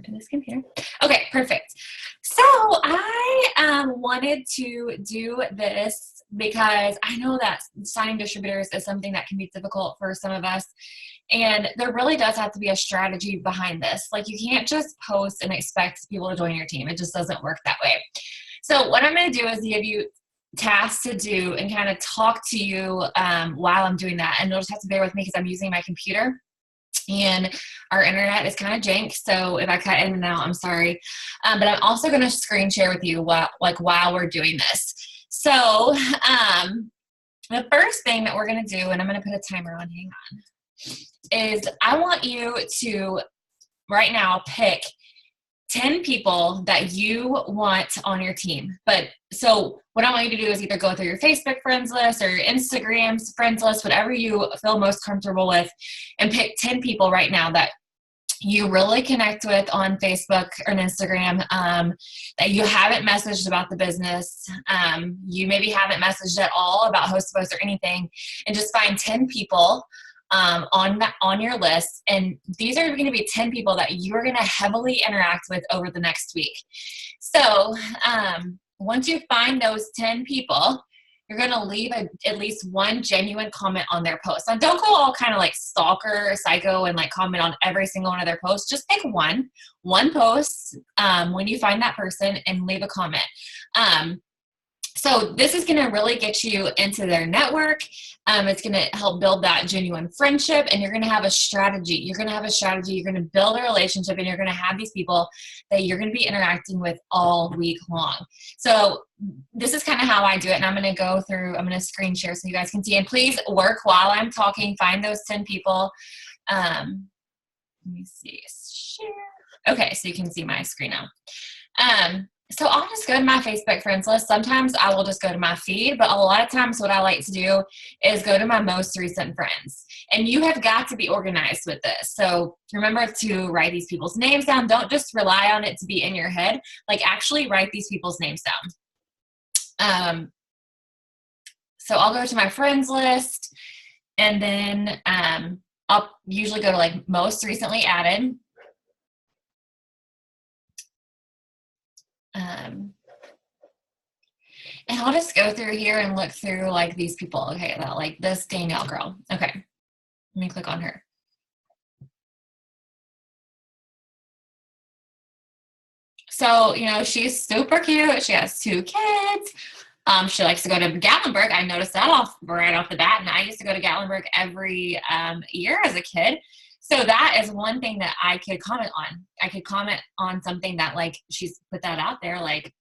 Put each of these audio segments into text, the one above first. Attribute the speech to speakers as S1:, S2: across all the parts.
S1: in this computer. Okay, perfect. So I wanted to do this because I know that signing distributors is something that can be difficult for some of us. And there really does have to be a strategy behind this. Like, you can't just post and expect people to join your team. It just doesn't work that way. So what I'm going to do is give you tasks to do and kind of talk to you while I'm doing that. And you'll just have to bear with me because I'm using my computer and our internet is kind of jank. So if I cut in and out, I'm sorry. But I'm also going to screen share with you while we're doing this. So the first thing that we're going to do, and I'm going to put a timer on, hang on, is I want you to right now pick 10 people that you want on your team. But so what I want you to do is either go through your Facebook friends list or your Instagram's friends list, whatever you feel most comfortable with, and pick 10 people right now that you really connect with on Facebook or Instagram, that you haven't messaged about the business. You maybe haven't messaged at all about host to post or anything, and just find 10 people on your list. And these are going to be 10 people that you're going to heavily interact with over the next week. So once you find those 10 people, you're going to leave at least one genuine comment on their post. Now, don't go all kind of like stalker or psycho and like comment on every single one of their posts. Just pick one post when you find that person and leave a comment. So this is going to really get you into their network. It's going to help build that genuine friendship, and you're going to have a strategy. You're going to build a relationship, and you're going to have these people that you're going to be interacting with all week long. So this is kind of how I do it, and I'm going to screen share so you guys can see. And please work while I'm talking. Find those 10 people. Let me see. Share. Okay, so you can see my screen now. So I'll just go to my Facebook friends list. Sometimes I will just go to my feed, but a lot of times what I like to do is go to my most recent friends. And you have got to be organized with this. So remember to write these people's names down. Don't just rely on it to be in your head. Like, actually write these people's names down. So I'll go to my friends list, and then I'll usually go to like most recently added. And I'll just go through here and look through like these people. Okay, like this Danielle girl. Okay, let me click on her. So, she's super cute. She has 2 kids. She likes to go to Gatlinburg. I noticed that right off the bat. And I used to go to Gatlinburg every year as a kid. So that is one thing that I could comment on. I could comment on something that, like, she's put that out there. Like,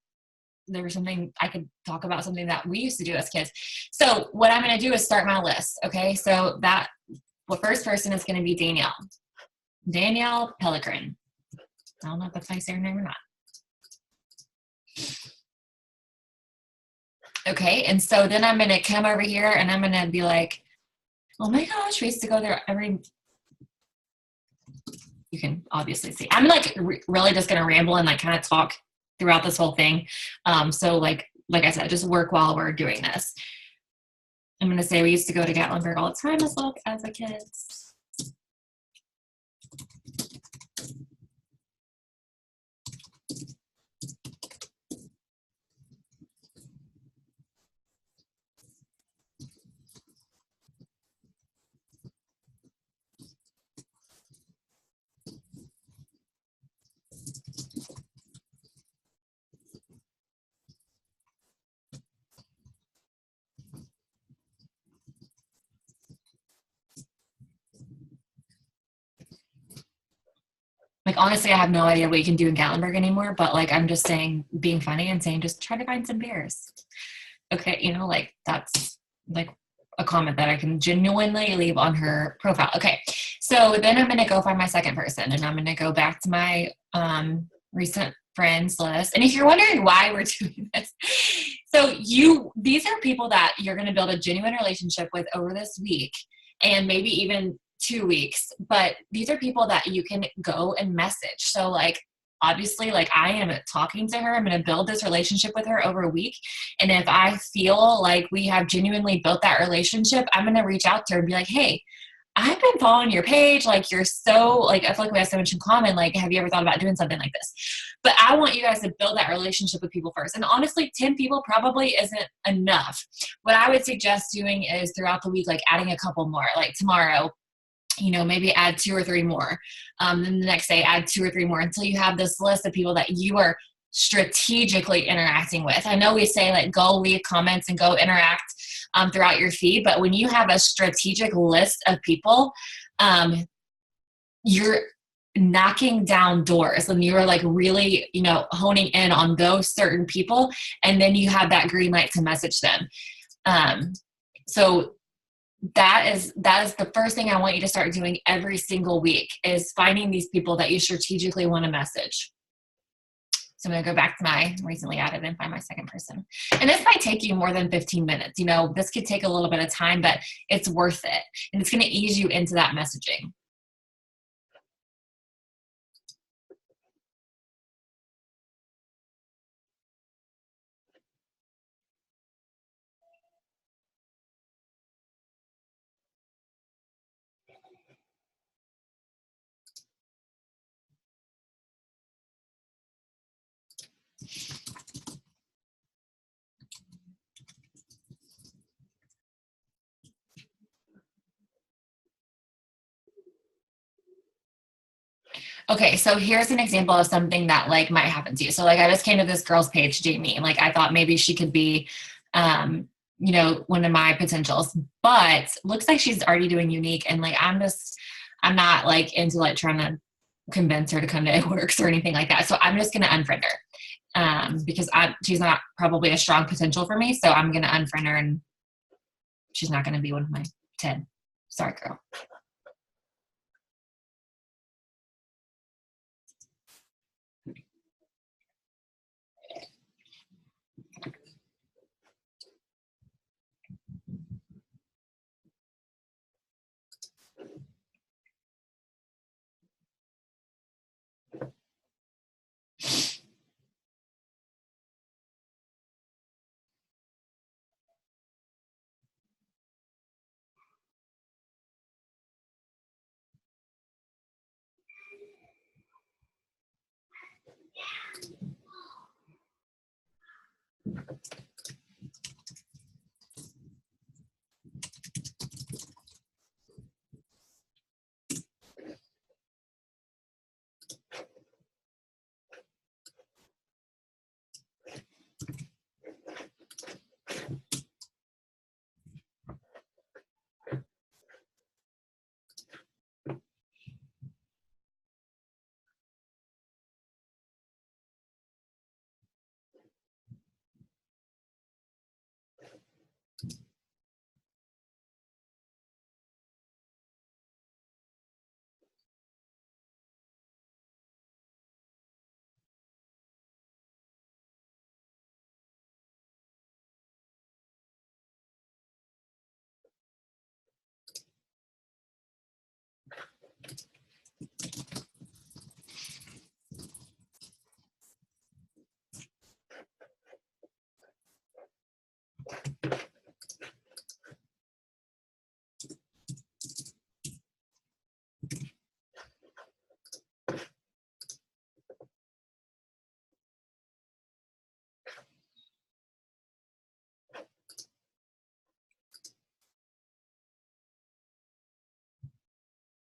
S1: there was something I could talk about, something that we used to do as kids. So what I'm going to do is start my list. Okay. So the first person is going to be Danielle Pellegrin. I don't know if that's how you say her name or not. Okay. And so then I'm going to come over here and I'm going to be like, oh my gosh, we used to go there you can obviously see. I'm like really just going to ramble and like kind of talk throughout this whole thing. So like I said, just work while we're doing this. I'm going to say we used to go to Gatlinburg all the time as a kid. Like, honestly, I have no idea what you can do in Gatlinburg anymore, but like, I'm just saying, being funny and saying, just try to find some beers. Okay. Like, that's like a comment that I can genuinely leave on her profile. Okay. So then I'm going to go find my second person, and I'm going to go back to my recent friends list. And if you're wondering why we're doing this, so these are people that you're going to build a genuine relationship with over this week, and maybe even 2 weeks, but these are people that you can go and message. So like, obviously, like, I am talking to her, I'm going to build this relationship with her over a week. And if I feel like we have genuinely built that relationship, I'm going to reach out to her and be like, hey, I've been following your page. Like, you're so, like, I feel like we have so much in common. Like, have you ever thought about doing something like this? But I want you guys to build that relationship with people first. And honestly, 10 people probably isn't enough. What I would suggest doing is throughout the week, like adding a couple more, like tomorrow, maybe add 2 or 3 more. Then the next day, add 2 or 3 more until you have this list of people that you are strategically interacting with. I know we say like go leave comments and go interact throughout your feed, but when you have a strategic list of people, you're knocking down doors and you're like really, honing in on those certain people. And then you have that green light to message them. So that is the first thing I want you to start doing every single week, is finding these people that you strategically want to message. So I'm going to go back to my recently added and find my second person. And this might take you more than 15 minutes. This could take a little bit of time, but it's worth it. And it's going to ease you into that messaging. Okay, so here's an example of something that like might happen to you. So like I just came to this girl's page, Jamie. Like I thought maybe she could be, one of my potentials, but looks like she's already doing unique. And like I'm not like into like trying to convince her to come to It Works or anything like that. So I'm just gonna unfriend her because she's not probably a strong potential for me. So I'm gonna unfriend her, and she's not gonna be one of my 10. Sorry, girl.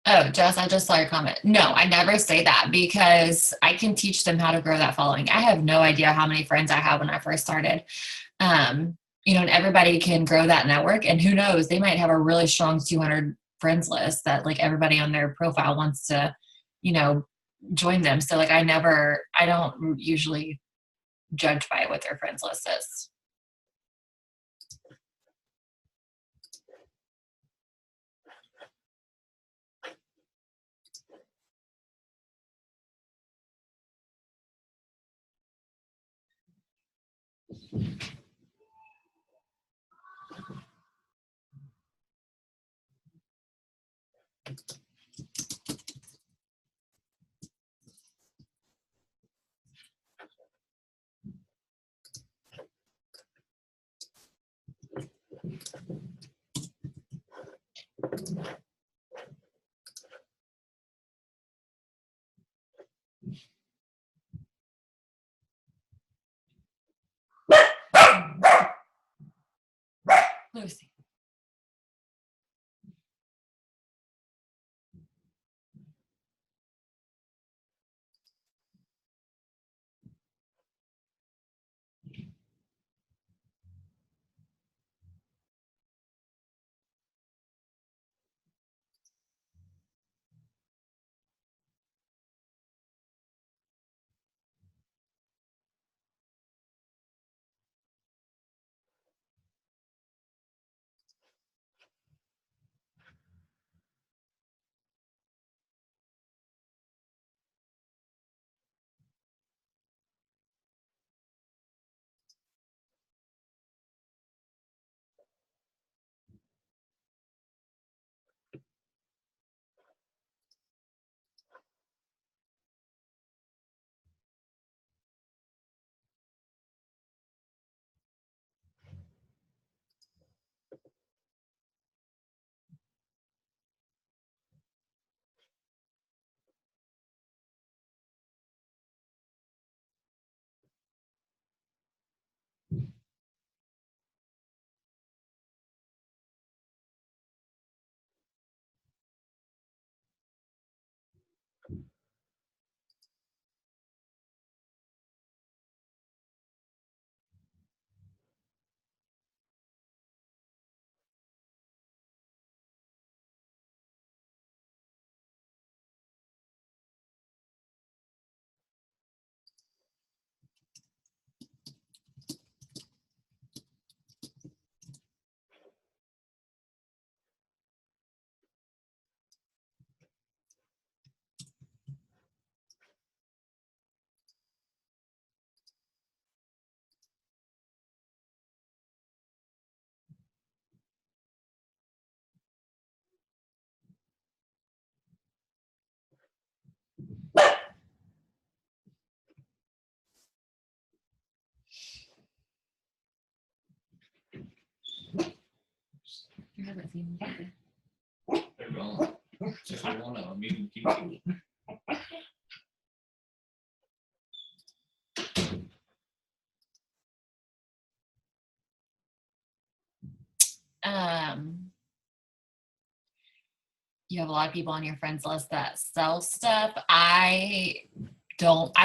S1: Oh, Jess, I just saw your comment. No, I never say that because I can teach them how to grow that following. I have no idea how many friends I had when I first started. And everybody can grow that network, and who knows, they might have a really strong 200 friends list that like everybody on their profile wants to, join them. So like I don't usually judge by what their friends list is. Lucy. You haven't seen me.
S2: They're gone. Just one of them. You can keep it.
S1: You have a lot of people on your friends list that sell stuff. I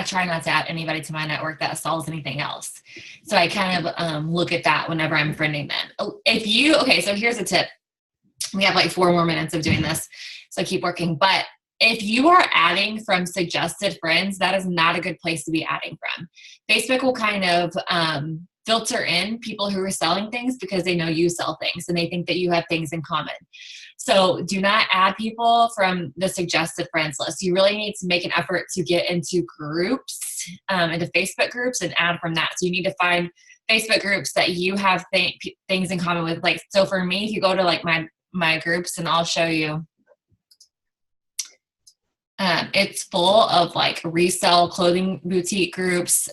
S1: try not to add anybody to my network that sells anything else. So I kind of look at that whenever I'm friending them. So here's a tip. We have like 4 more minutes of doing this, so keep working. But if you are adding from suggested friends, that is not a good place to be adding from. Facebook will kind of filter in people who are selling things because they know you sell things and they think that you have things in common. So do not add people from the suggested friends list. You really need to make an effort to get into groups, into Facebook groups, and add from that. So you need to find Facebook groups that you have things in common with. Like, so for me, if you go to like my groups, and I'll show you, it's full of like resell clothing boutique groups,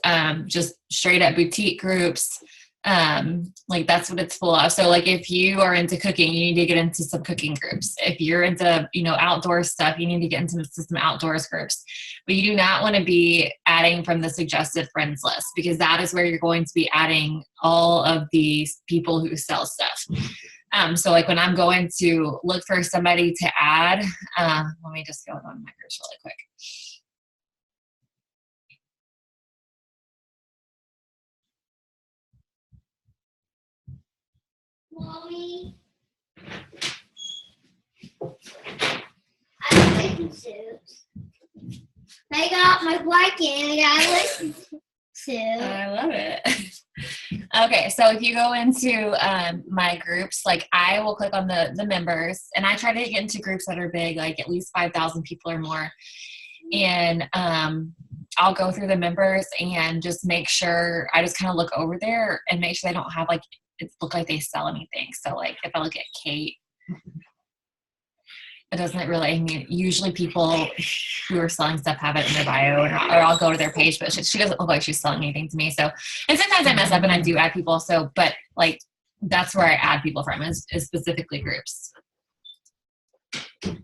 S1: just straight up boutique groups. Like that's what it's full of. So like if you are into cooking, you need to get into some cooking groups. If you're into, outdoor stuff, you need to get into some outdoors groups. But you do not want to be adding from the suggested friends list, because that is where you're going to be adding all of these people who sell stuff. So like when I'm going to look for somebody to add, let me just go on my groups really quick.
S3: Mommy, I'm listen to. I got my blanket and I gotta listen to.
S1: I love it. Okay, so if you go into my groups, like I will click on the members, and I try to get into groups that are big, like at least 5,000 people or more. And I'll go through the members and just make sure, I just kind of look over there and make sure they don't have like, it look like they sell anything. So like if I look at Kate, it doesn't really, usually people who are selling stuff have it in their bio, or I'll go to their page, but she doesn't look like she's selling anything to me. So, and sometimes I mess up and I do add people. So, but like, that's where I add people from, is specifically groups. Okay,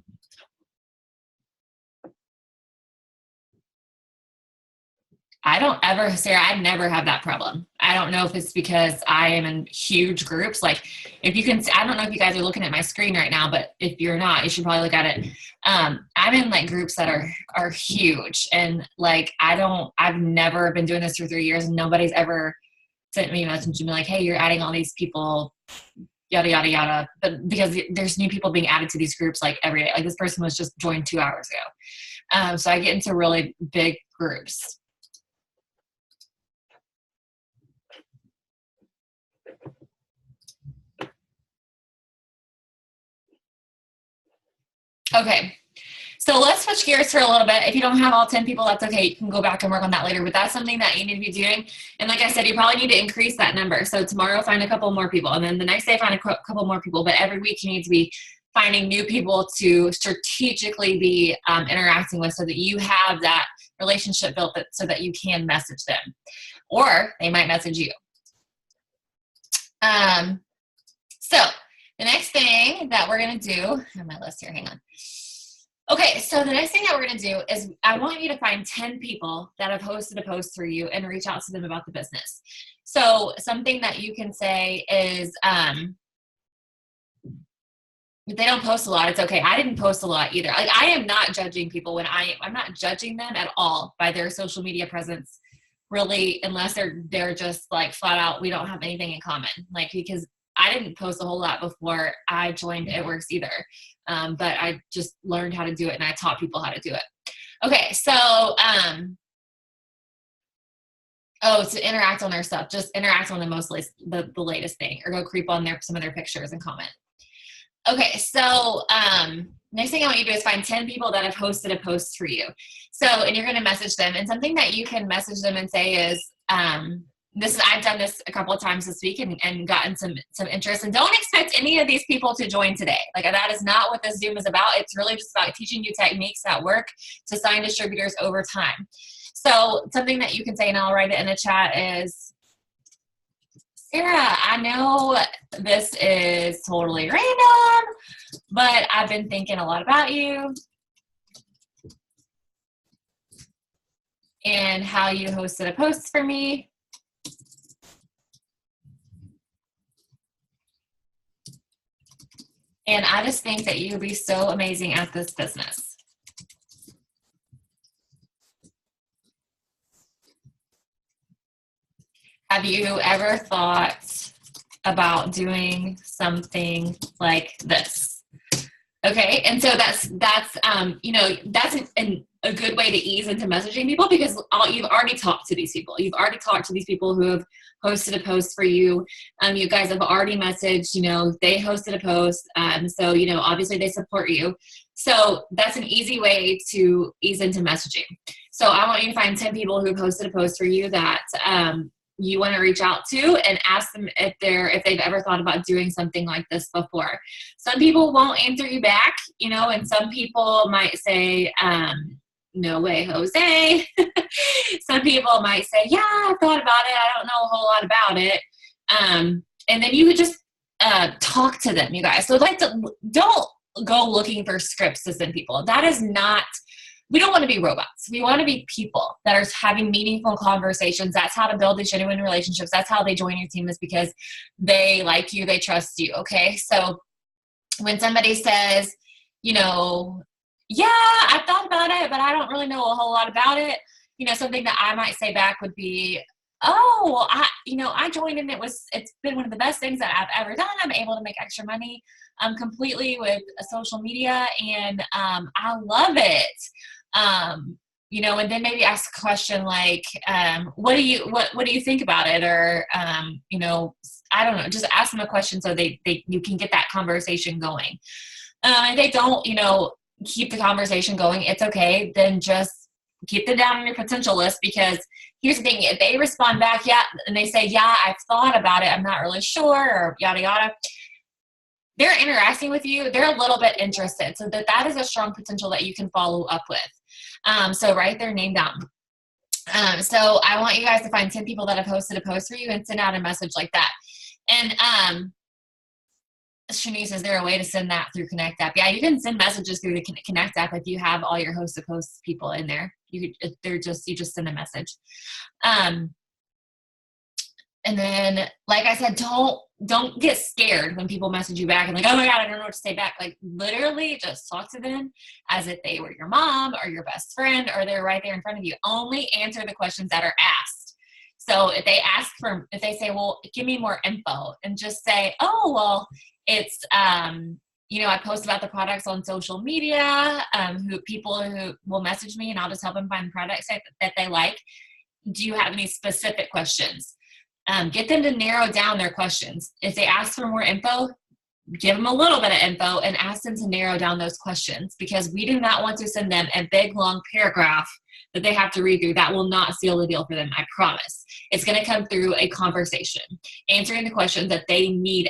S1: I don't ever, Sarah, I never have that problem. I don't know if it's because I am in huge groups. Like if you can, I don't know if you guys are looking at my screen right now, but if you're not, you should probably look at it. I'm in like groups that are huge. And like, I've never been doing this for 3 years and nobody's ever sent me a message to be like, hey, you're adding all these people, yada, yada, yada. But because there's new people being added to these groups like every day. Like this person was just joined 2 hours ago. So I get into really big groups. Okay, so let's switch gears for a little bit. If you don't have all 10 people, that's okay. You can go back and work on that later, but that's something that you need to be doing. And like I said, you probably need to increase that number. So tomorrow, find a couple more people. And then the next day, find a couple more people. But every week, you need to be finding new people to strategically be interacting with so that you have that relationship built so that you can message them. Or they might message you. So the next thing that we're going to do, I have my list here, hang on. Okay, so the next thing that we're going to do is I want you to find 10 people that have hosted a post for you and reach out to them about the business. So something that you can say is, if they don't post a lot, it's okay. I didn't post a lot either. Like I am not judging people when I'm not judging them at all by their social media presence, really, unless they're just like flat out, we don't have anything in common. Like, because I didn't post a whole lot before I joined It Works either. But I just learned how to do it and I taught people how to do it. Okay. So, to interact on their stuff, just interact on the latest thing or go creep on some of their pictures and comment. Okay. So, next thing I want you to do is find 10 people that have hosted a post for you. So, and you're going to message them, and something that you can message them and say is, I've done this a couple of times this week and gotten some interest, and don't expect any of these people to join today. Like that is not what this Zoom is about. It's really just about teaching you techniques that work to sign distributors over time. So something that you can say, and I'll write it in the chat, is, Sarah, I know this is totally random, but I've been thinking a lot about you and how you hosted a post for me. And I just think that you would be so amazing at this business. Have you ever thought about doing something like this? Okay, and so that's a good way to ease into messaging people, because you've already talked to these people. You've already talked to these people who have hosted a post for you. You guys have already messaged, they hosted a post. So, obviously they support you. So that's an easy way to ease into messaging. So I want you to find 10 people who've hosted a post for you that you want to reach out to and ask them if they've ever thought about doing something like this before. Some people won't answer you back, and some people might say, no way, Jose. Some people might say, yeah, I've thought about it. I don't know a whole lot about it. And then you would just talk to them, you guys. So don't go looking for scripts to send people. That is not, we don't want to be robots. We want to be people that are having meaningful conversations. That's how to build these genuine relationships. That's how they join your team, is because they like you, they trust you. Okay. So when somebody says, yeah, I thought about it, but I don't really know a whole lot about it. Something that I might say back would be, oh, I joined and it's been one of the best things that I've ever done. I'm able to make extra money completely with social media, and I love it. And then maybe ask a question like, what do you think about it? Or, I don't know, just ask them a question so you can get that conversation going. If they don't, keep the conversation going, it's okay. Then just keep them down on your potential list, because here's the thing. If they respond back, yeah, and they say, yeah, I've thought about it, I'm not really sure, or yada, yada, they're interacting with you. They're a little bit interested. So that is a strong potential that you can follow up with. So write their name down. So I want you guys to find 10 people that have hosted a post for you and send out a message like that. And, Shanice, is there a way to send that through Connect app? Yeah, you can send messages through the Connect app if you have all your hosted posts people in there. you just send a message. And then, like I said, don't get scared when people message you back and like, oh my God, I don't know what to say back. Like literally just talk to them as if they were your mom or your best friend, or they're right there in front of you. Only answer the questions that are asked. So if they say, well, give me more info, and just say, oh, well, it's, I post about the products on social media, people who will message me, and I'll just help them find products that they like. Do you have any specific questions? Get them to narrow down their questions. If they ask for more info, give them a little bit of info and ask them to narrow down those questions, because we do not want to send them a big, long paragraph that they have to read through. That will not seal the deal for them, I promise. It's going to come through a conversation, answering the questions that they need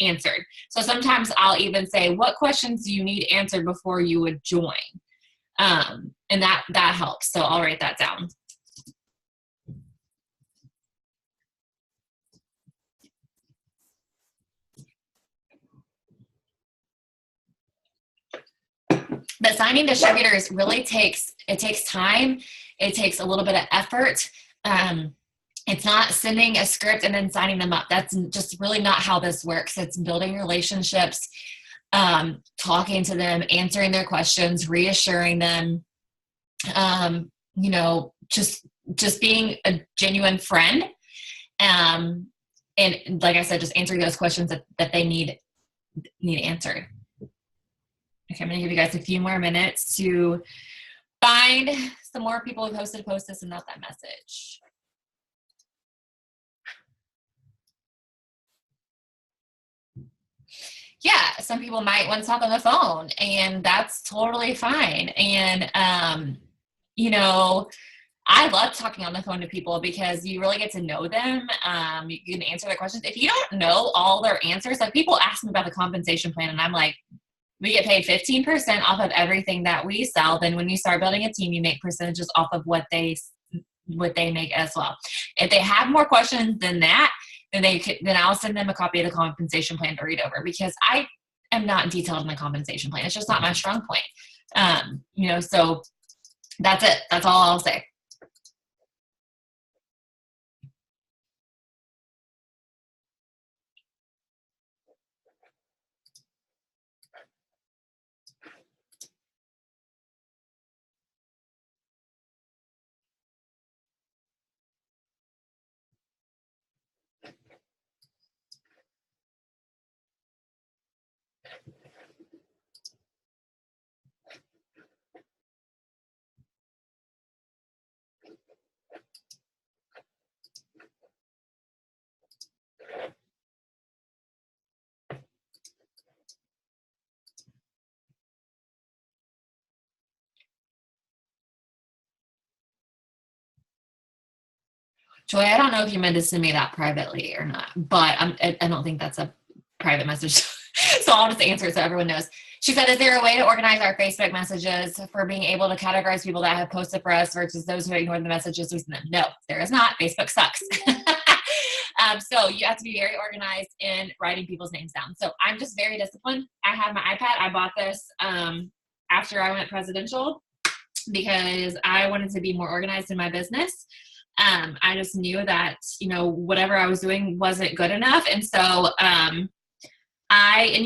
S1: answered. So sometimes I'll even say, what questions do you need answered before you would join? And that helps. So I'll write that down. But signing distributors really takes time. It takes a little bit of effort. It's not sending a script and then signing them up. That's just really not how this works. It's building relationships, talking to them, answering their questions, reassuring them, just being a genuine friend. And like I said, just answering those questions that they need answered. Okay, I'm going to give you guys a few more minutes to find some more people who posted a post to send out that message. Yeah, some people might want to talk on the phone, and that's totally fine. And, I love talking on the phone to people because you really get to know them. You can answer their questions. If you don't know all their answers, like people ask me about the compensation plan, and I'm like, we get paid 15% off of everything that we sell. Then when you start building a team, you make percentages off of what they make as well. If they have more questions than that, then I'll send them a copy of the compensation plan to read over, because I am not detailed in the compensation plan. It's just not my strong point. So that's it. That's all I'll say. Joy, I don't know if you meant to send me that privately or not, but I don't think that's a private message. So I'll just answer it so everyone knows. She said, is there a way to organize our Facebook messages for being able to categorize people that have posted for us versus those who ignore the messages we send them? No, there is not. Facebook sucks. So you have to be very organized in writing people's names down. So I'm just very disciplined. I have my iPad. I bought this after I went presidential because I wanted to be more organized in my business. I just knew that, whatever I was doing wasn't good enough. And so, and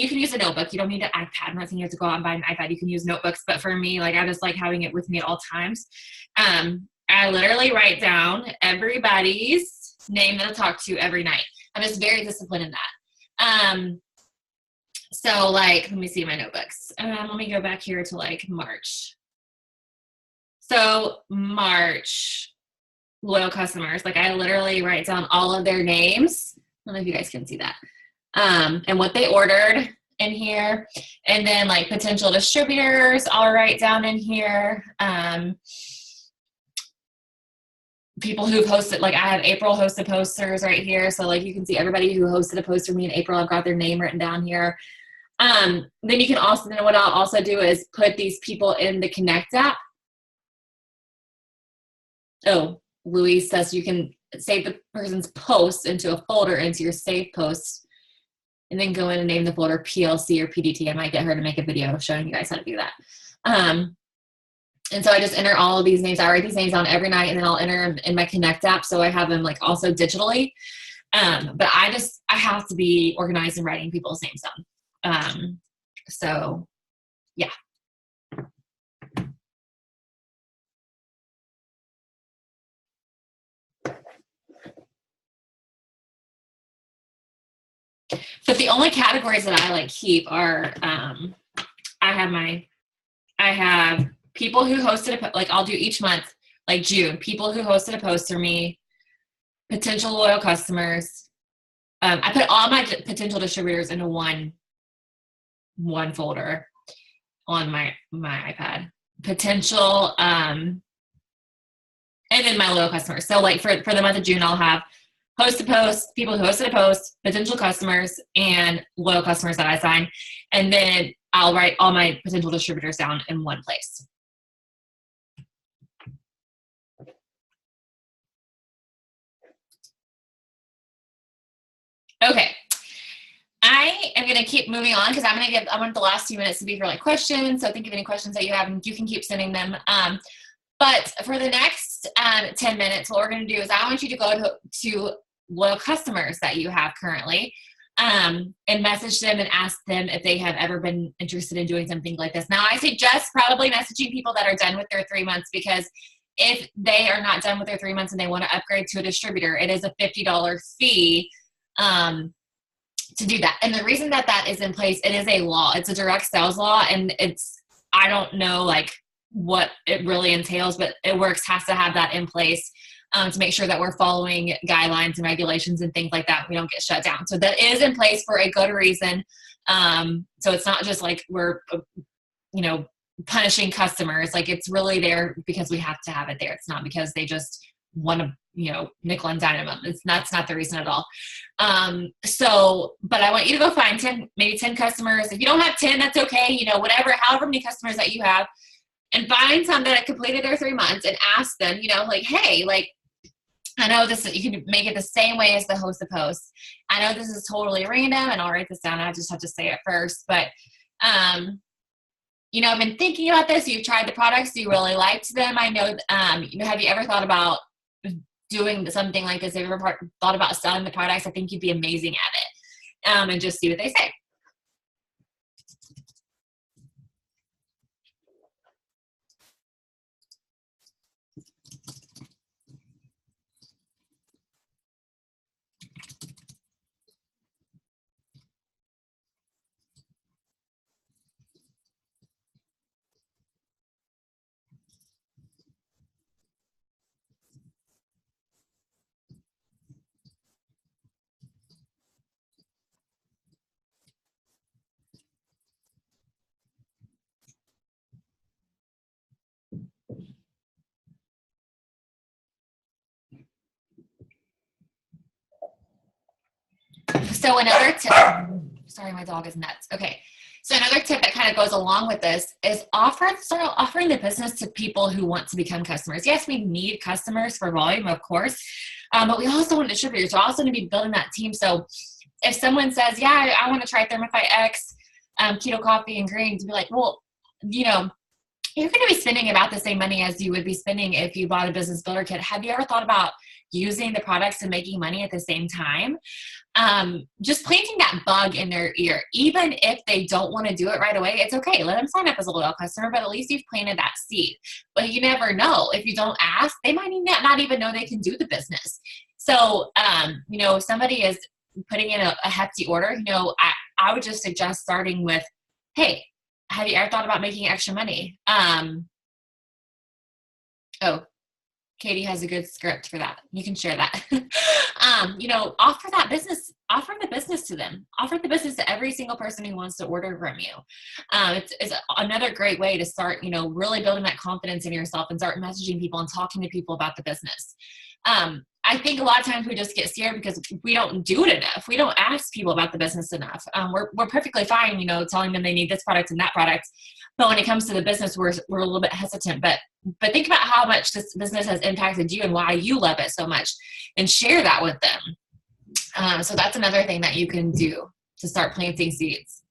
S1: you can use a notebook. You don't need an iPad. I'm not saying you have to go out and buy an iPad. You can use notebooks. But for me, I just like having it with me at all times. I literally write down everybody's name that I talk to every night. I'm just very disciplined in that. So let me see my notebooks. Let me go back here to March. So March, loyal customers, I literally write down all of their names. I don't know if you guys can see that. And what they ordered in here. And then potential distributors, I'll write down in here. People who've hosted, I have April hosted posters right here. So you can see everybody who hosted a post for me in April. I've got their name written down here. Then you can then what I'll also do is put these people in the Connect app. Oh, Louise says you can save the person's post into a folder into your saved posts, and then go in and name the folder PLC or PDT. I might get her to make a video showing you guys how to do that. And so I just enter all of these names. I write these names down every night, and then I'll enter them in my Connect app. So I have them like also digitally. But I have to be organized in writing people's names down. So yeah. But the only categories that I like keep are, I have people who hosted like I'll do each month, like June, people who hosted a post for me, potential loyal customers. I put all my potential distributors into one folder on my iPad. Potential, and then my loyal customers. So like for the month of June, I'll have host a post, people who hosted a post, potential customers, and loyal customers that I sign. And then I'll write all my potential distributors down in one place. Okay. I am going to keep moving on because I want the last few minutes to be for like questions. So think of any questions that you have and you can keep sending them. But for the next 10 minutes, what we're going to do is I want you to go to loyal customers that you have currently and message them and ask them if they have ever been interested in doing something like this. Now, I suggest probably messaging people that are done with their 3 months, because if they are not done with their 3 months and they want to upgrade to a distributor, it is a $50 fee to do that. And the reason that is in place, it is a law. It's a direct sales law, and I don't know like what it really entails, but has to have that in place to make sure that we're following guidelines and regulations and things like that. We don't get shut down. So that is in place for a good reason. So it's not just like we're, punishing customers. Like it's really there because we have to have it there. It's not because they just want to, nickel and dime them. That's not the reason at all. But I want you to go find maybe 10 customers. If you don't have 10, that's okay. However many customers that you have, and find some that have completed their 3 months and ask them, like, hey, like, I know this, you can make it the same way as the host of posts. I know this is totally random, and I'll write this down. I just have to say it first, but, I've been thinking about this. You've tried the products. You really liked them. I know, have you ever thought about doing something like this? Have you ever thought about selling the products? I think you'd be amazing at it. And just see what they say. So another tip, sorry, my dog is nuts. Okay. So another tip that kind of goes along with this is start offering the business to people who want to become customers. Yes, we need customers for volume, of course, but we also want distributors. We're also going to be building that team. So if someone says, yeah, I want to try Thermify X, keto coffee and greens, be like, well, you're going to be spending about the same money as you would be spending if you bought a business builder kit. Have you ever thought about using the products and making money at the same time? Just planting that bug in their ear. Even if they don't want to do it right away, it's okay. Let them sign up as a loyal customer, but at least you've planted that seed. But you never know. If you don't ask, they might not even know they can do the business. So, if somebody is putting in a hefty order, I would just suggest starting with, hey, have you ever thought about making extra money? Katie has a good script for that. You can share that. Offer the business to them. Offer the business to every single person who wants to order from you. It's another great way to start, really building that confidence in yourself and start messaging people and talking to people about the business. I think a lot of times we just get scared because we don't do it enough. We don't ask people about the business enough. We're perfectly fine, telling them they need this product and that product. But when it comes to the business, we're a little bit hesitant. But think about how much this business has impacted you and why you love it so much, and share that with them. So that's another thing that you can do to start planting seeds.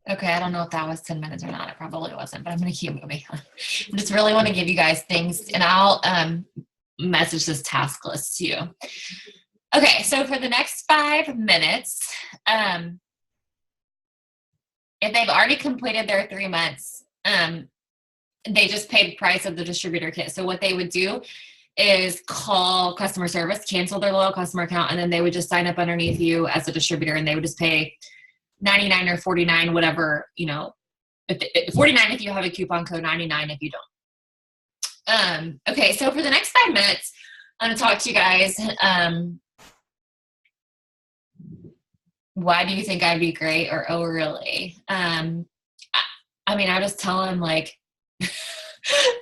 S1: Okay, I don't know if that was 10 minutes or not. It probably wasn't, but I'm going to keep moving. I just really want to give you guys things, and I'll message this task list to you. Okay, so for the next 5 minutes, if they've already completed their 3 months, they just paid the price of the distributor kit. So what they would do is call customer service, cancel their loyal customer account, and then they would just sign up underneath you as a distributor, and they would just pay $99 or $49, whatever, you know, if $49 if you have a coupon code, $99 if you don't. Okay, so for the next 5 minutes, I'm going to talk to you guys. Why do you think I'd be great? Or, oh, really? I mean, I just tell them, like, I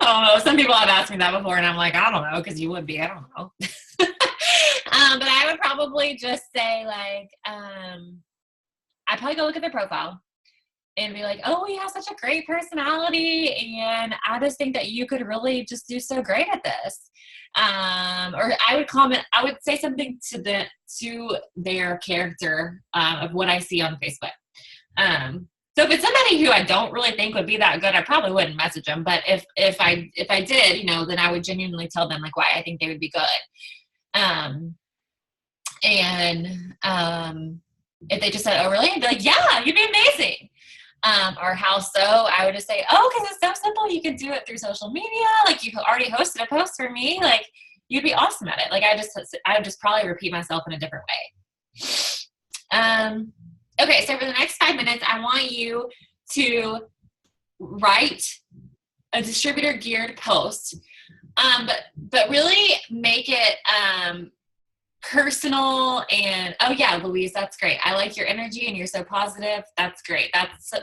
S1: don't know. Some people have asked me that before, and I'm like, I don't know, because you would be. I don't know. But I would probably just say, like, I'd probably go look at their profile and be like, oh, you have such a great personality, and I just think that you could really just do so great at this. Or I would say something to their character of what I see on Facebook. So if it's somebody who I don't really think would be that good, I probably wouldn't message them. But if I did, you know, then I would genuinely tell them, like, why I think they would be good. If they just said, oh, really? I'd be like, yeah, you'd be amazing. Or how so? I would just say, oh, because it's so simple. You can do it through social media. Like, you already hosted a post for me. Like, you'd be awesome at it. Like, I would just probably repeat myself in a different way. Okay, so for the next 5 minutes, I want you to write a distributor geared post, but really make it personal. And oh yeah, Louise, that's great. I like your energy and you're so positive. That's great. That is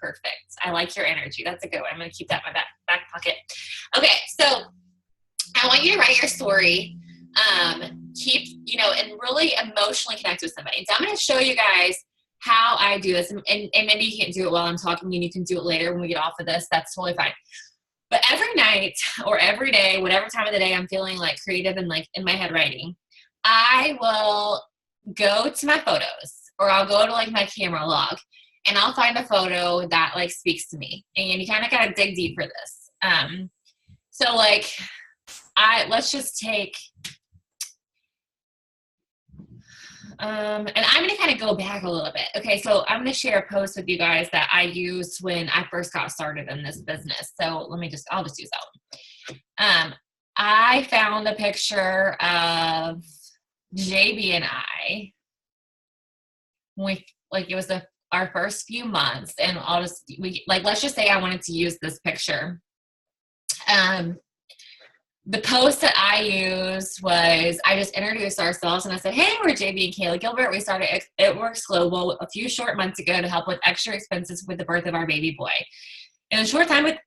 S1: perfect. I like your energy. That's a good one. I'm going to keep that in my back pocket. Okay, so I want you to write your story. Keep, you know, and really emotionally connect with somebody. So I'm going to show you guys how I do this, and maybe you can't do it while I'm talking and you can do it later when we get off of this. That's totally fine. But every night or every day, whatever time of the day I'm feeling like creative and like in my head writing, I will go to my photos, or I'll go to like my camera log, and I'll find a photo that like speaks to me. And you kind of got to dig deep for this. So like, let's just take, and I'm going to kind of go back a little bit. Okay, so I'm going to share a post with you guys that I used when I first got started in this business. So I'll just use that one. I found a picture of JB and I. It was our first few months, and let's just say I wanted to use this picture. The post that I used was, I just introduced ourselves and I said, hey, we're JB and Kayla Gilbert. We started It Works Global a few short months ago to help with extra expenses with the birth of our baby boy. In a short time with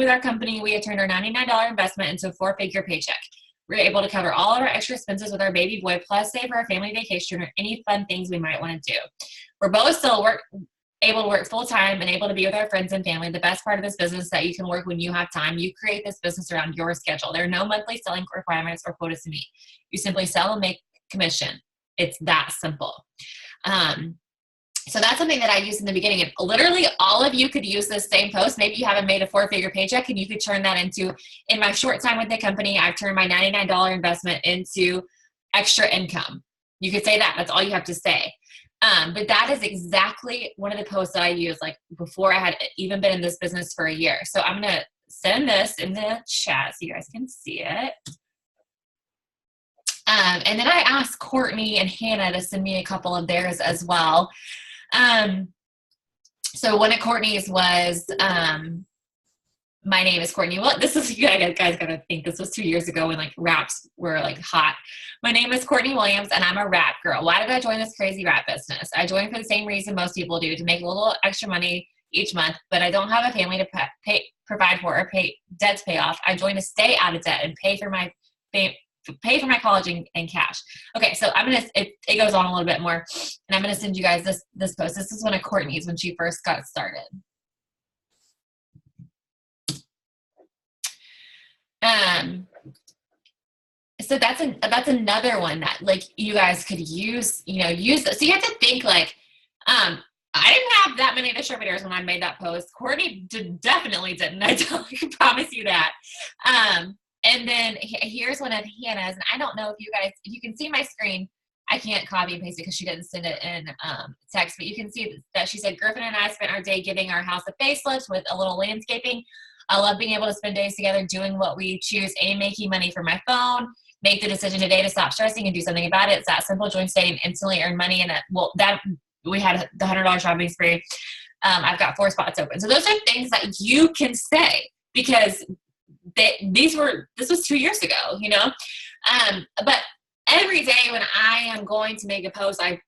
S1: our company, we had turned our $99 investment into a 4-figure paycheck. We were able to cover all of our extra expenses with our baby boy, plus save for our family vacation or any fun things we might want to do. We're both still able to work full-time and able to be with our friends and family. The best part of this business is that you can work when you have time. You create this business around your schedule. There are no monthly selling requirements or quotas to meet. You simply sell and make commission. It's that simple. So that's something that I used in the beginning. And literally all of you could use this same post. Maybe you haven't made a 4-figure paycheck, and you could turn that into, in my short time with the company, I've turned my $99 investment into extra income. You could say that. That's all you have to say. But that is exactly one of the posts that I used, like, before I had even been in this business for a year. So I'm going to send this in the chat so you guys can see it. And then I asked Courtney and Hannah to send me a couple of theirs as well. So one of Courtney's was, my name is Courtney. Well, this is, you guys gotta think, this was 2 years ago when like raps were like hot. My name is Courtney Williams and I'm a rap girl. Why did I join this crazy rap business? I joined for the same reason most people do, to make a little extra money each month, but I don't have a family to provide for or debt to pay off. I joined to stay out of debt and pay for my college in cash. Okay, so it goes on a little bit more, and I'm gonna send you guys this post. This is one of Courtney's when she first got started. So that's another one that like you guys could use. So you have to think like, I didn't have that many distributors when I made that post. Courtney definitely didn't. I can promise you that. And then here's one of Hannah's, and I don't know if you can see my screen. I can't copy and paste it because she didn't send it in text, but you can see that she said, Griffin and I spent our day giving our house a facelift with a little landscaping. I love being able to spend days together doing what we choose and making money from my phone. Make the decision today to stop stressing and do something about it. It's that simple. Join today and instantly earn money. And that we had the $100 shopping spree. I've got 4 spots open. So those are things that you can say because this was 2 years ago, you know? But every day when I am going to make a post, I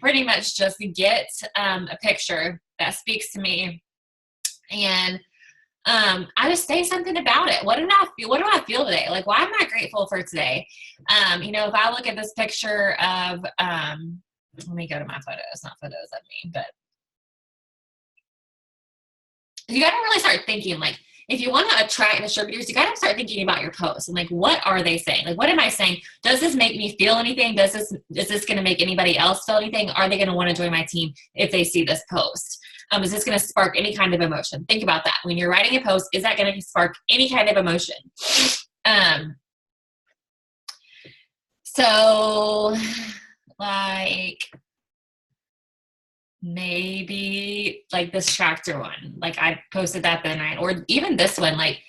S1: pretty much just get a picture that speaks to me. And I just say something about it. What do I feel today? Like, why am I grateful for today? You know, if I look at this picture of, let me go to my photos, not photos of me, but you got to really start thinking, like, if you want to attract distributors, you got to start thinking about your posts and like, what are they saying? Like, what am I saying? Does this make me feel anything? Is this going to make anybody else feel anything? Are they going to want to join my team if they see this post? Is this going to spark any kind of emotion? Think about that. When you're writing a post, is that going to spark any kind of emotion? So like maybe like this tractor one, like I posted that the night, or even this one, like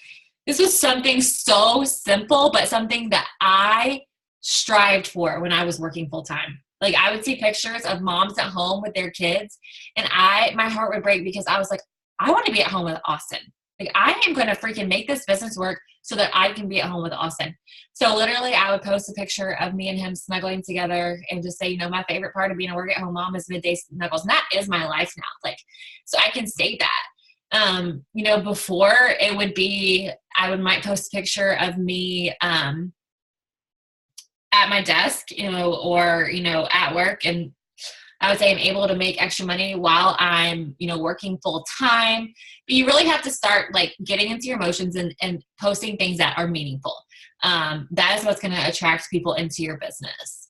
S1: this was something so simple, but something that I strived for when I was working full time. Like I would see pictures of moms at home with their kids and my heart would break because I was like, I want to be at home with Austin. Like I am going to freaking make this business work so that I can be at home with Austin. So literally I would post a picture of me and him snuggling together and just say, you know, my favorite part of being a work at home mom is midday snuggles. And that is my life now. Like, so I can say that. You know, before it would be, might post a picture of me, at my desk, you know, or, you know, at work. And I would say I'm able to make extra money while I'm, you know, working full time. But you really have to start like getting into your emotions and posting things that are meaningful. That is what's going to attract people into your business.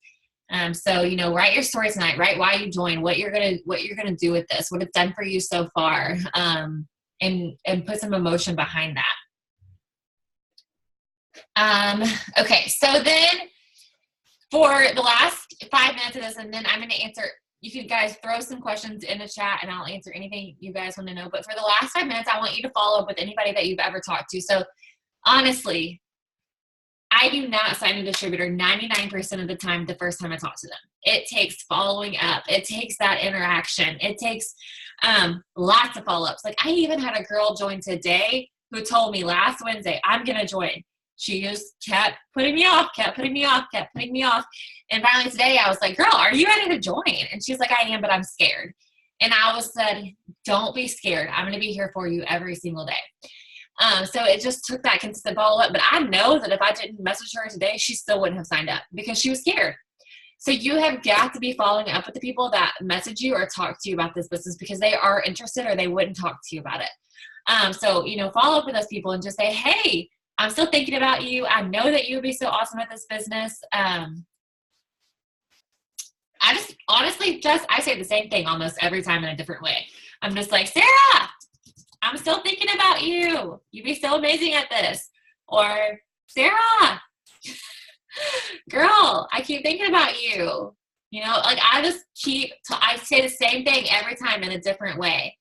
S1: So, you know, write your story tonight, write why you joined, what you're going to do with this, what it's done for you so far. And put some emotion behind that. Okay. So then for the last 5 minutes of this, and then I'm going to answer, you can guys throw some questions in the chat and I'll answer anything you guys want to know. But for the last 5 minutes, I want you to follow up with anybody that you've ever talked to. So honestly, I do not sign a distributor 99% of the time the first time I talk to them. It takes following up. It takes that interaction. It takes lots of follow-ups. Like I even had a girl join today who told me last Wednesday, I'm going to join. She just kept putting me off. And finally today I was like, girl, are you ready to join? And she's like, I am, but I'm scared. And I was said, don't be scared. I'm going to be here for you every single day. So it just took that consistent follow-up. But I know that if I didn't message her today, she still wouldn't have signed up because she was scared. So you have got to be following up with the people that message you or talk to you about this business because they are interested or they wouldn't talk to you about it. So, you know, follow up with those people and just say, hey, I'm still thinking about you. I know that you would be so awesome at this business. I just honestly, I say the same thing almost every time in a different way. I'm just like, Sarah, I'm still thinking about you. You'd be so amazing at this. Or Sarah, girl, I keep thinking about you. You know, like I say the same thing every time in a different way.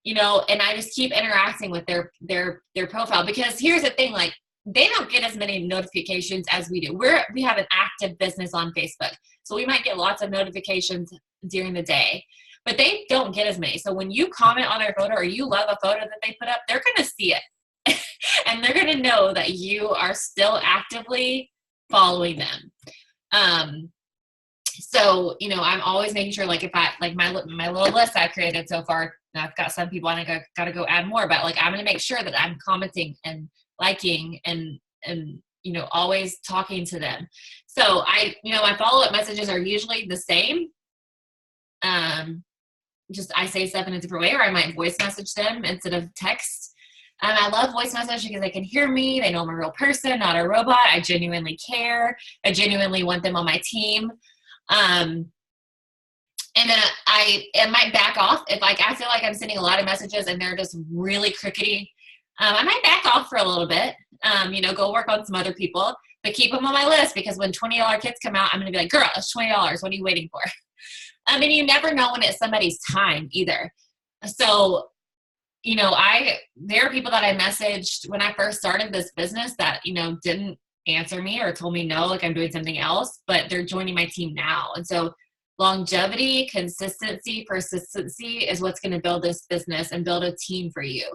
S1: You know, and I just keep interacting with their profile because here's the thing, like they don't get as many notifications as we do. We have an active business on Facebook. So we might get lots of notifications during the day, but they don't get as many. So when you comment on their photo or you love a photo that they put up, they're going to see it and they're going to know that you are still actively following them. So, you know, I'm always making sure, like, if I, like my little list I've created so far, I've got some people and I got to go add more, but like, I'm going to make sure that I'm commenting and liking and, you know, always talking to them. So my follow-up messages are usually the same. Just I say stuff in a different way, or I might voice message them instead of text. I love voice message because they can hear me. They know I'm a real person, not a robot. I genuinely care. I genuinely want them on my team. And then I might back off if like I feel like I'm sending a lot of messages and they're just really crickety. I might back off for a little bit. Go work on some other people, but keep them on my list because when $20 kits come out, I'm going to be like, girl, it's $20. What are you waiting for? And you never know when it's somebody's time either. So, there are people that I messaged when I first started this business that, didn't answer me or told me no, like I'm doing something else, but they're joining my team now. And so longevity, consistency, persistency is what's going to build this business and build a team for you.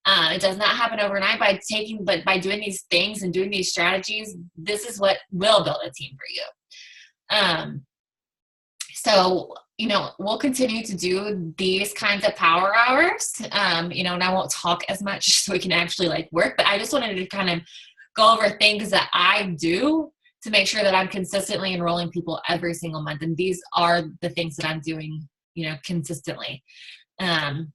S1: It does not happen overnight but by doing these things and doing these strategies, this is what will build a team for you. So, we'll continue to do these kinds of power hours, and I won't talk as much so we can actually work, but I just wanted to kind of go over things that I do to make sure that I'm consistently enrolling people every single month. And these are the things that I'm doing, consistently. So,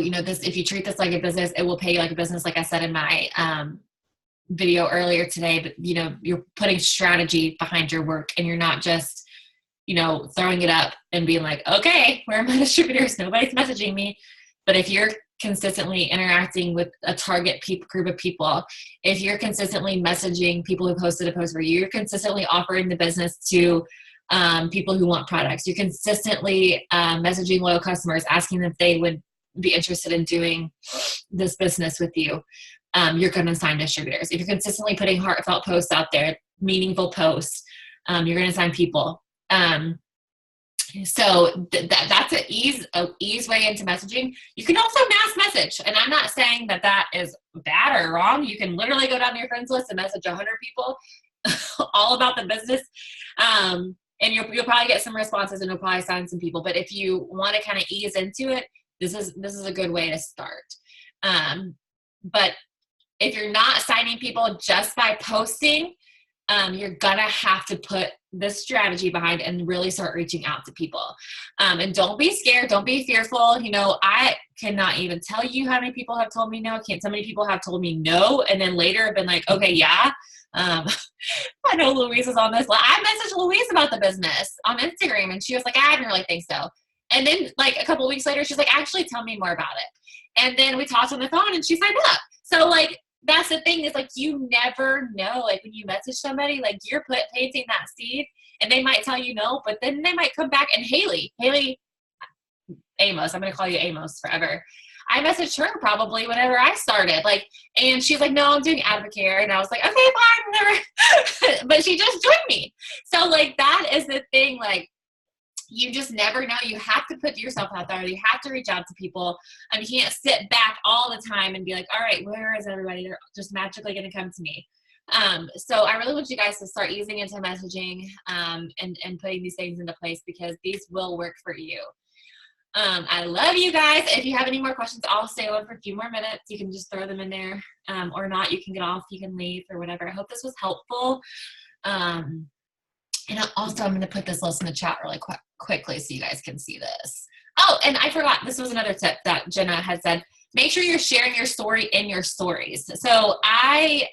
S1: if you treat this like a business, it will pay you like a business, like I said in my video earlier today, but, you're putting strategy behind your work and you're not just, throwing it up and being like, okay, where are my distributors? Nobody's messaging me. But if you're consistently interacting with a target group of people, if you're consistently messaging people who posted a post for you, you're consistently offering the business to people who want products, you're consistently messaging loyal customers, asking them if they would be interested in doing this business with you, you're going to sign distributors. If you're consistently putting heartfelt posts out there, meaningful posts, you're going to sign people. So that's an ease way into messaging. You can also mass message. And I'm not saying that is bad or wrong. You can literally go down to your friends list and message 100 people all about the business. And you'll probably get some responses and you'll probably sign some people. But if you want to kind of ease into it, this is a good way to start. But if you're not signing people just by posting, you're gonna have to put this strategy behind and really start reaching out to people. And don't be scared. Don't be fearful. I cannot even tell you how many people have told me no. So many people have told me no. And then later have been like, okay, yeah. I know Louise is on this. I messaged Louise about the business on Instagram and she was like, I didn't really think so. And then a couple of weeks later, she's like, actually tell me more about it. And then we talked on the phone and she signed up. So that's the thing is you never know, when you message somebody, you're planting that seed and they might tell you no, but then they might come back. And Haley Amos, I'm going to call you Amos forever. I messaged her probably whenever I started, and she's like, no, I'm doing Advocare. And I was like, okay, fine, whatever. But she just joined me. So that is the thing, you just never know. You have to put yourself out there. You have to reach out to people. You can't sit back all the time and be like, all right, where is everybody? They're just magically going to come to me. So I really want you guys to start easing into messaging and putting these things into place because these will work for you. I love you guys. If you have any more questions, I'll stay on for a few more minutes. You can just throw them in there or not. You can get off. You can leave or whatever. I hope this was helpful. And also, I'm going to put this list in the chat really quickly so you guys can see this. Oh, and I forgot. This was another tip that Jenna had said. Make sure you're sharing your story in your stories. So I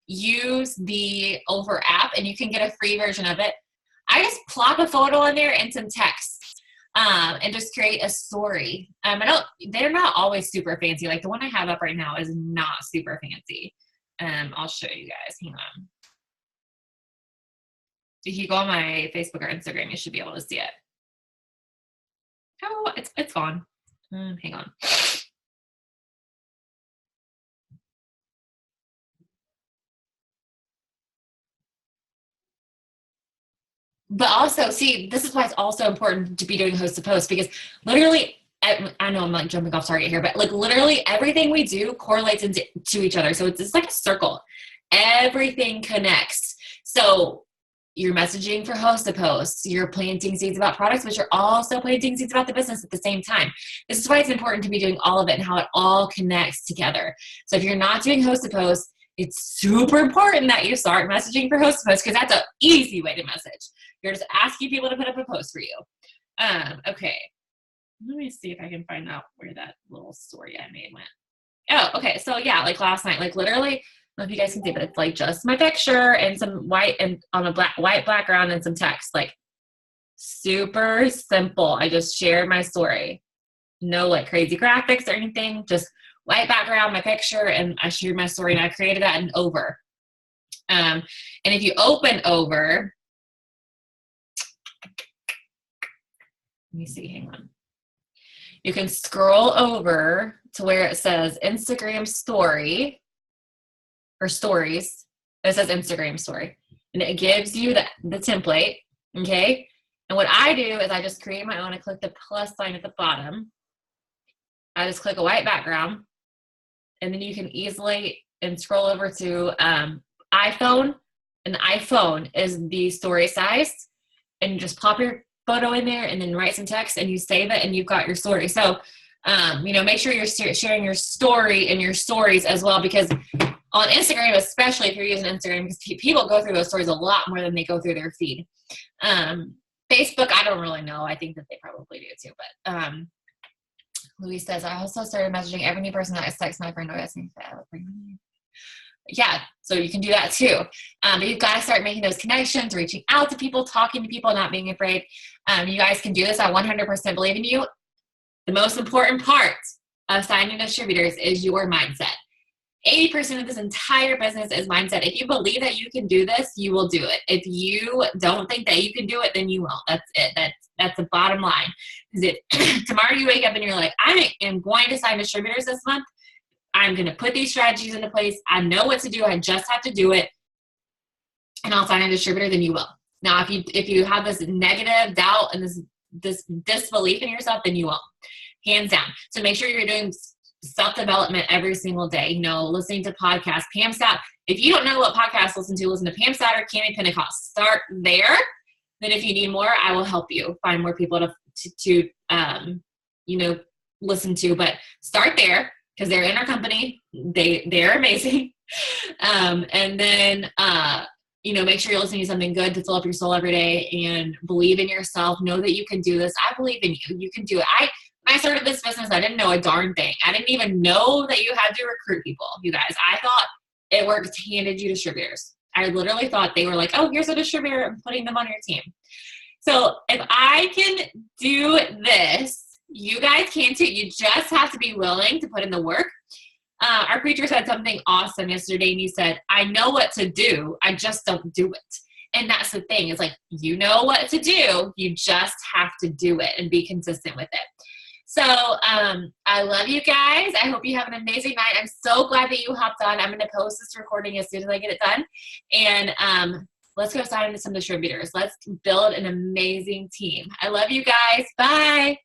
S1: use the Over app, and you can get a free version of it. I just plop a photo on there and some text and just create a story. They're not always super fancy. The one I have up right now is not super fancy. I'll show you guys. Hang on. If you go on my Facebook or Instagram, you should be able to see it. Oh, it's gone. Hang on. But also, see, this is why it's also important to be doing host to post because literally, I know I'm jumping off target here, but literally everything we do correlates to each other. So it's like a circle. Everything connects. So you're messaging for host to post, you're planting seeds about products, but you're also planting seeds about the business at the same time. This is why it's important to be doing all of it and how it all connects together. So if you're not doing host to post, it's super important that you start messaging for host to post because that's an easy way to message. You're just asking people to put up a post for you. Okay. Let me see if I can find out where that little story I made went. Oh, okay. So yeah, last night, literally, I don't know if you guys can see, but it's just my picture and some white and on a white background and some text. Super simple. I just shared my story. No like crazy graphics or anything, just white background, my picture, and I shared my story, and I created that in Over. And if you open Over, let me see, hang on. You can scroll over to where it says Instagram story or stories. It says Instagram story, and it gives you the template. Okay. And what I do is I just create my own. I click the plus sign at the bottom. I just click a white background, and then you can easily and scroll over to iPhone, and the iPhone is the story size, and you just pop your photo in there and then write some text and you save it and you've got your story. So, make sure you're sharing your story in your stories as well, because on Instagram, especially if you're using Instagram, because people go through those stories a lot more than they go through their feed. Facebook, I don't really know. I think that they probably do too, but Louise says, I also started messaging every new person that I text my friend or asking if I would bring them. Yeah, so you can do that too. But you've got to start making those connections, reaching out to people, talking to people, not being afraid. You guys can do this. I 100% believe in you. The most important part of signing distributors is your mindset. 80% of this entire business is mindset. If you believe that you can do this, you will do it. If you don't think that you can do it, then you won't. That's it. That's the bottom line. Because if tomorrow you wake up and you're like, I am going to sign distributors this month, I'm going to put these strategies into place. I know what to do. I just have to do it, and I'll sign a distributor, then you will. Now, if you have this negative doubt and this disbelief in yourself, then you won't. Hands down. So make sure you're doing self-development every single day. Listening to podcasts. Pam Stout. If you don't know what podcast to listen to Pam Stout or Cami Pentecost. Start there. Then if you need more, I will help you find more people to listen to. But start there, because they're in our company. They're amazing. And then, make sure you're listening to something good to fill up your soul every day, and believe in yourself. Know that you can do this. I believe in you. You can do it. When I started this business, I didn't know a darn thing. I didn't even know that you had to recruit people, you guys. I thought it worked handed you distributors. I literally thought they were like, oh, here's a distributor, and putting them on your team. So if I can do this, you guys can too. You just have to be willing to put in the work. Our preacher said something awesome yesterday, and he said, I know what to do, I just don't do it. And that's the thing. It's like, you know what to do, you just have to do it and be consistent with it. So I love you guys. I hope you have an amazing night. I'm so glad that you hopped on. I'm going to post this recording as soon as I get it done. And let's go sign into some distributors. Let's build an amazing team. I love you guys. Bye.